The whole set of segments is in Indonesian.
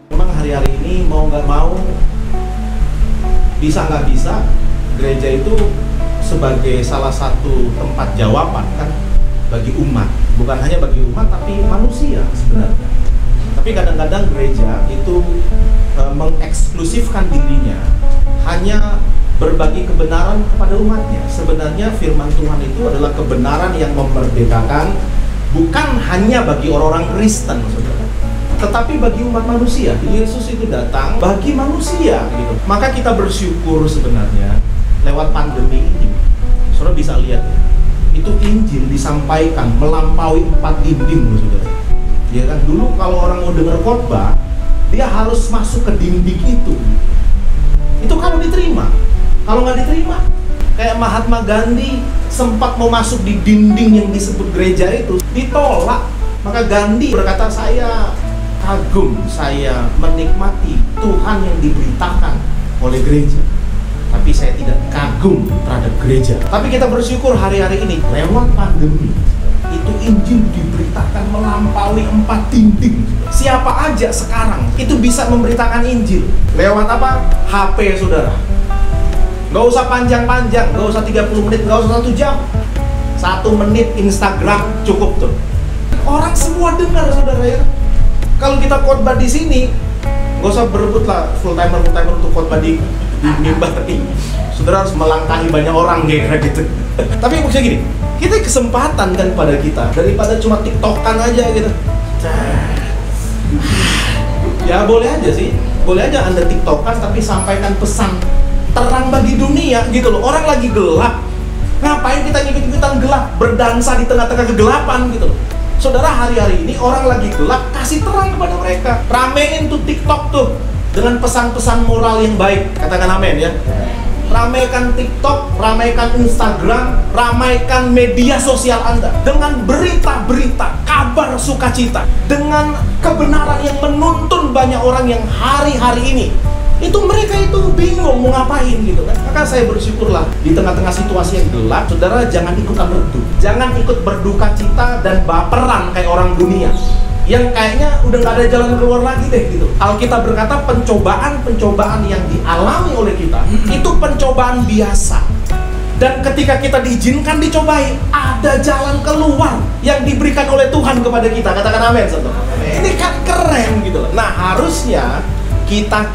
Memang hari-hari ini mau nggak mau, bisa nggak bisa, gereja itu sebagai salah satu tempat jawaban kan bagi umat, bukan hanya bagi umat tapi manusia sebenarnya. Tapi kadang-kadang gereja itu mengeksklusifkan dirinya hanya berbagi kebenaran kepada umatnya. Sebenarnya firman Tuhan itu adalah kebenaran yang memerdekakan, bukan hanya bagi orang-orang Kristen, saudara, tetapi bagi umat manusia. Yesus itu datang bagi manusia gitu. Maka kita bersyukur sebenarnya lewat pandemi ini. Saudara bisa lihat ya, itu Injil disampaikan melampaui 4 dinding loh, saudara. Ya kan, dulu kalau orang mau dengar khotbah, dia harus masuk ke dinding itu. Itu kalau diterima. Kalau nggak diterima, kayak Mahatma Gandhi sempat mau masuk di dinding yang disebut gereja itu, ditolak. Maka Gandhi berkata, saya kagum, saya menikmati Tuhan yang diberitakan oleh gereja, tapi saya tidak kagum terhadap gereja. Tapi kita bersyukur hari-hari ini lewat pandemi itu Injil diberitakan melampaui 4 dinding. Siapa aja sekarang itu bisa memberitakan Injil. Lewat apa? HP, saudara. Gak usah panjang-panjang, gak usah 30 menit, gak usah 1 jam. 1 menit Instagram cukup tuh. Orang semua dengar, saudara ya. Kalau kita khotbah di sini, gak usah berebut lah full timer untuk khotbah di mimbar ini. Saudara harus melangkahi banyak orang kayak gitu. Tapi maksudnya gini, kita kesempatan kan pada kita, daripada cuma tiktokan aja gitu. Ya boleh aja sih, boleh aja Anda tiktokan tapi sampaikan pesan terang bagi dunia gitu loh. Orang lagi gelap, ngapain kita ngikut-ikutan gelap, berdansa di tengah-tengah kegelapan gitu loh. Saudara, hari-hari ini orang lagi gelap, kasih terang kepada mereka. Ramein tuh TikTok tuh dengan pesan-pesan moral yang baik. Katakan amin ya. Ramaikan TikTok, ramaikan Instagram, ramaikan media sosial Anda dengan berita-berita, kabar sukacita, dengan kebenaran yang menuntun banyak orang yang hari-hari ini itu mereka itu bingung mau ngapain gitu kan. Maka saya bersyukurlah di tengah-tengah situasi yang gelap, saudara jangan ikutan redup, jangan ikut berduka cita dan baperan kayak orang dunia yang kayaknya udah nggak ada jalan keluar lagi deh gitu. Alkitab berkata pencobaan-pencobaan yang dialami oleh kita itu pencobaan biasa. Dan ketika kita diizinkan dicobai, ada jalan keluar yang diberikan oleh Tuhan kepada kita. Katakan amin, saudara. Ini kan keren gitu loh. Nah, harusnya kita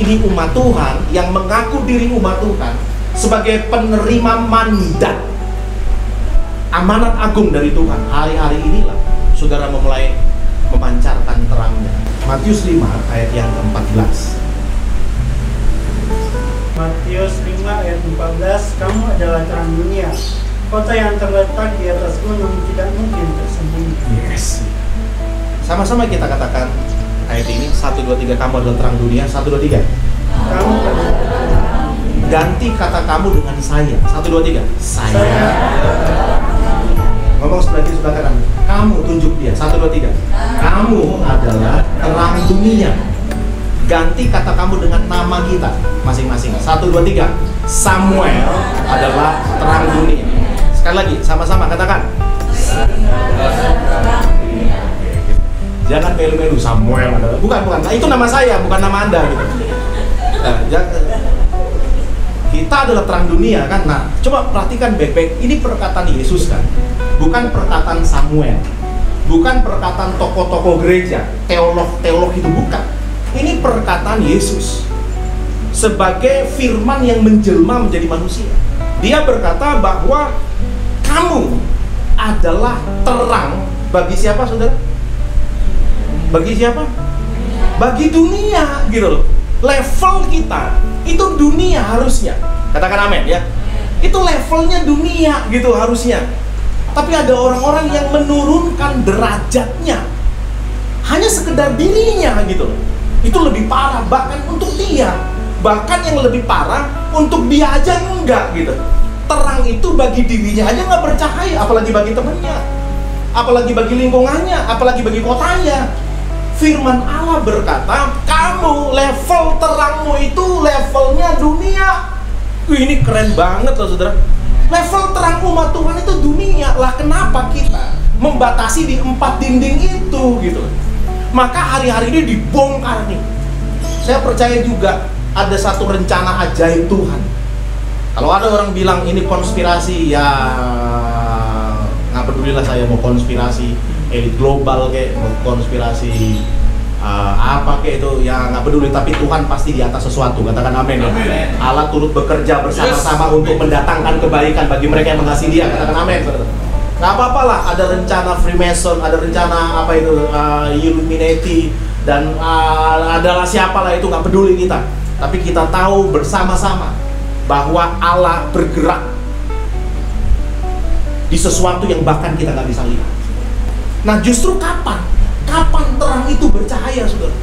ini umat Tuhan yang mengaku diri umat Tuhan sebagai penerima mandat amanat agung dari Tuhan. Hari-hari inilah saudara memulai memancarkan terangnya. Matius 5 ayat yang ke-14. Matius 5 ayat 14, kamu adalah terang dunia. Kota yang terletak di atas gunung tidak mungkin tersembunyi. Yes. Sama-sama kita katakan ayat ini. 1, 2, 3, kamu adalah terang dunia. 1, 2, 3. Kamu adalah terang. Ganti kata kamu dengan saya. 1, 2, 3. Saya. Ngomong sebelah kiri, sebelah kanan. Kamu, tunjuk dia. 1, 2, 3. Kamu adalah terang dunia. Ganti kata kamu dengan nama kita masing-masing. 1, 2, 3. Samuel adalah terang dunia. Sekali lagi, sama-sama katakan. Jangan melu-melu, Samuel adalah. Bukan. Nah, itu nama saya, bukan nama Anda gitu. Kita adalah terang dunia kan. Nah, coba perhatikan baik-baik. Ini perkataan Yesus kan, bukan perkataan Samuel, bukan perkataan tokoh-tokoh gereja, teolog itu bukan. Ini perkataan Yesus sebagai firman yang menjelma menjadi manusia. Dia berkata bahwa kamu adalah terang bagi siapa, saudara? Bagi siapa? Bagi dunia gitu loh. Level kita itu dunia harusnya. Katakan amin ya. Itu levelnya dunia gitu harusnya. Tapi ada orang-orang yang menurunkan derajatnya hanya sekedar dirinya gitu loh. Itu lebih parah bahkan untuk dia. Bahkan yang lebih parah untuk dia aja enggak gitu. Terang itu bagi dirinya aja nggak bercahaya, apalagi bagi temannya, apalagi bagi lingkungannya, apalagi bagi kotanya. Firman Allah berkata, kamu level terangmu itu levelnya dunia. Wih, ini keren banget loh saudara. Level terang umat Tuhan itu dunia lah. Kenapa kita membatasi di 4 dinding itu gitu. Maka hari-hari ini dibongkar nih. Saya percaya juga ada satu rencana ajaib Tuhan. Kalau ada orang bilang ini konspirasi, ya nggak pedulilah saya mau konspirasi elit global kayak, mau konspirasi apa kayak itu, ya nggak peduli. Tapi Tuhan pasti di atas sesuatu, katakan amin ya. Allah turut bekerja bersama-sama untuk mendatangkan kebaikan bagi mereka yang mengasihi Dia, katakan amin. Nggak apa-apa lah, ada rencana Freemason, ada rencana apa itu Illuminati, dan adalah siapalah itu, nggak peduli kita. Tapi kita tahu bersama-sama bahwa Allah bergerak di sesuatu yang bahkan kita nggak bisa lihat. Nah justru kapan terang itu bercahaya, saudara?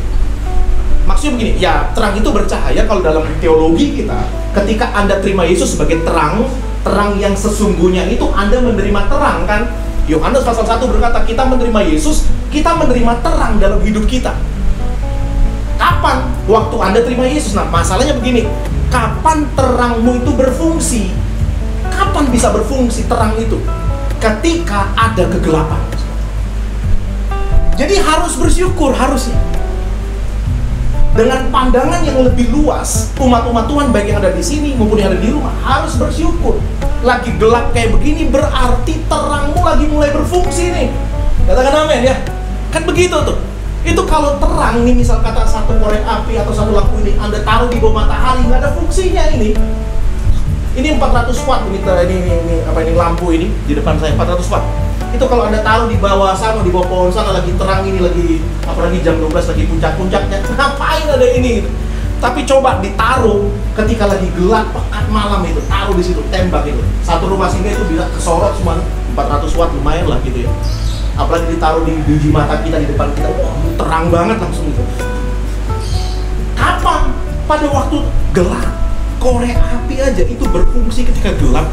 Maksudnya begini, ya terang itu bercahaya kalau dalam teologi kita, ketika Anda terima Yesus sebagai terang yang sesungguhnya itu Anda menerima terang kan? Yohanes pasal 1 berkata kita menerima Yesus, kita menerima terang dalam hidup kita. Kapan? Waktu Anda terima Yesus. Nah masalahnya begini, kapan terangmu itu berfungsi? Kapan bisa berfungsi terang itu? Ketika ada kegelapan. Jadi harus bersyukur, harusnya dengan pandangan yang lebih luas, umat-umat Tuhan baik yang ada di sini maupun yang ada di rumah harus bersyukur. Lagi gelap kayak begini berarti terangmu lagi mulai berfungsi nih. Katakan amin ya. Kan begitu tuh. Itu kalau terang nih, misal kata satu korek api atau satu lampu ini Anda taruh di bawah matahari, nggak ada fungsinya ini. Ini 400 watt ini lampu ini di depan saya 400 watt. Itu kalau Anda taruh di bawah sana, di bawah pohon sana, lagi terang ini, lagi apalagi jam 12 lagi puncak-puncaknya, ngapain ada ini gitu. Tapi coba ditaruh ketika lagi gelap pekat malam itu, taruh di situ, tembak itu. Satu rumah singgah itu bisa kesorot semua 400 watt, lumayan lah gitu ya. Apalagi ditaruh di biji mata kita, di depan kita, wah terang banget langsung itu. Kapan? Pada waktu gelap. Korek api aja itu berfungsi ketika gelap.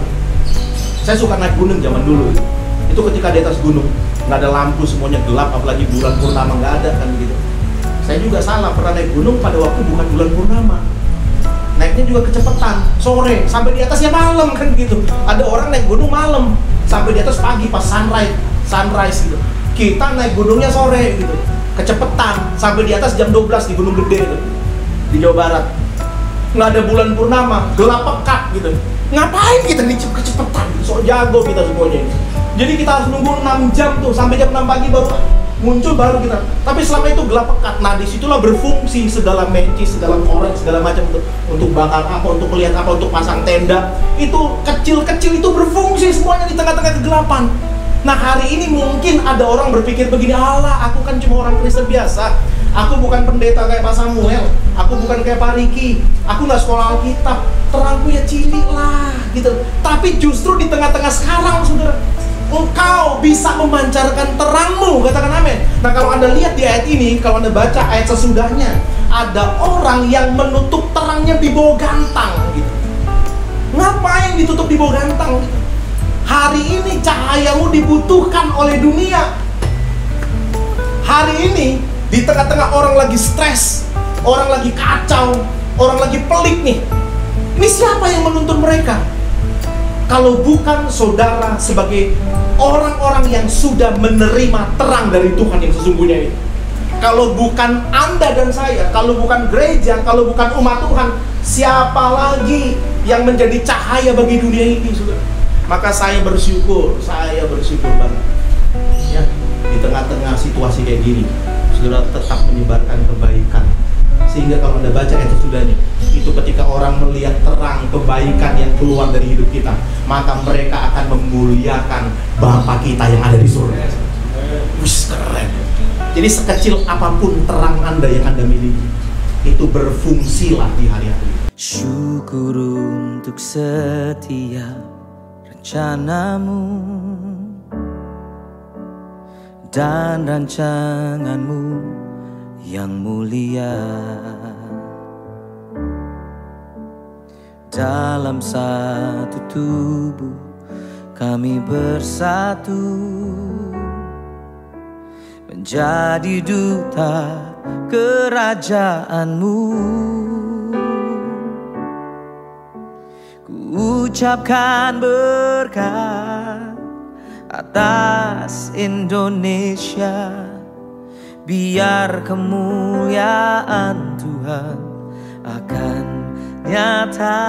Saya suka naik gunung zaman dulu. Itu ketika di atas gunung nggak ada lampu, semuanya gelap, apalagi bulan purnama nggak ada kan gitu. Saya juga salah, pernah naik gunung pada waktu bukan bulan purnama. Naiknya juga kecepatan, sore sampai di atas ya malam kan gitu. Ada orang naik gunung malam sampai di atas pagi pas sunrise gitu. Kita naik gunungnya sore gitu, kecepatan sampai di atas jam 12 di Gunung Gede gitu, di Jawa Barat. Nggak ada bulan purnama, gelap pekat gitu. Ngapain kita nih kecepatan? So jago kita semuanya ini. Jadi kita harus nunggu 6 jam tuh, sampai jam 6 pagi baru muncul baru kita. Tapi selama itu gelap pekat. Nah disitulah berfungsi segala magic, segala korek, segala macam untuk bakar apa, untuk melihat apa, untuk pasang tenda. Itu kecil-kecil itu berfungsi semuanya di tengah-tengah kegelapan. Nah hari ini mungkin ada orang berpikir begini, Allah aku kan cuma orang Kristen biasa, aku bukan pendeta kayak Pak Samuel, aku bukan kayak Pak Riki, aku nggak sekolah Alkitab, terangku ya cilik lah gitu. Tapi justru di tengah-tengah sekarang saudara, engkau bisa memancarkan terangmu, katakan amin. Nah kalau Anda lihat di ayat ini, kalau Anda baca ayat sesudahnya, ada orang yang menutup terangnya di bawah gantang gitu. Ngapain ditutup di bawah gantang gitu? Hari ini cahayamu dibutuhkan oleh dunia. Hari ini di tengah-tengah orang lagi stres, orang lagi kacau, orang lagi pelik nih. Ini siapa yang menuntun mereka? Kalau bukan saudara sebagai orang-orang yang sudah menerima terang dari Tuhan yang sesungguhnya ini. Kalau bukan Anda dan saya, kalau bukan gereja, kalau bukan umat Tuhan, siapa lagi yang menjadi cahaya bagi dunia ini, saudara? Maka saya bersyukur banget ya, di tengah-tengah situasi kayak gini, saudara tetap menyebarkan kebaikan. Sehingga kalau Anda baca ayat sesudahnya, itu ketika orang melihat terang kebaikan yang keluar dari hidup kita, maka mereka akan memuliakan Bapa kita yang ada di surga. Wih, keren. Jadi sekecil apapun terang Anda yang Anda miliki, itu berfungsilah di hari-hari. Syukur untuk setiap rencanamu dan rancanganmu yang mulia. Dalam satu tubuh kami bersatu, menjadi duta kerajaanmu. Ku ucapkan berkat atas Indonesia. Biar kemuliaan Tuhan akan nyata.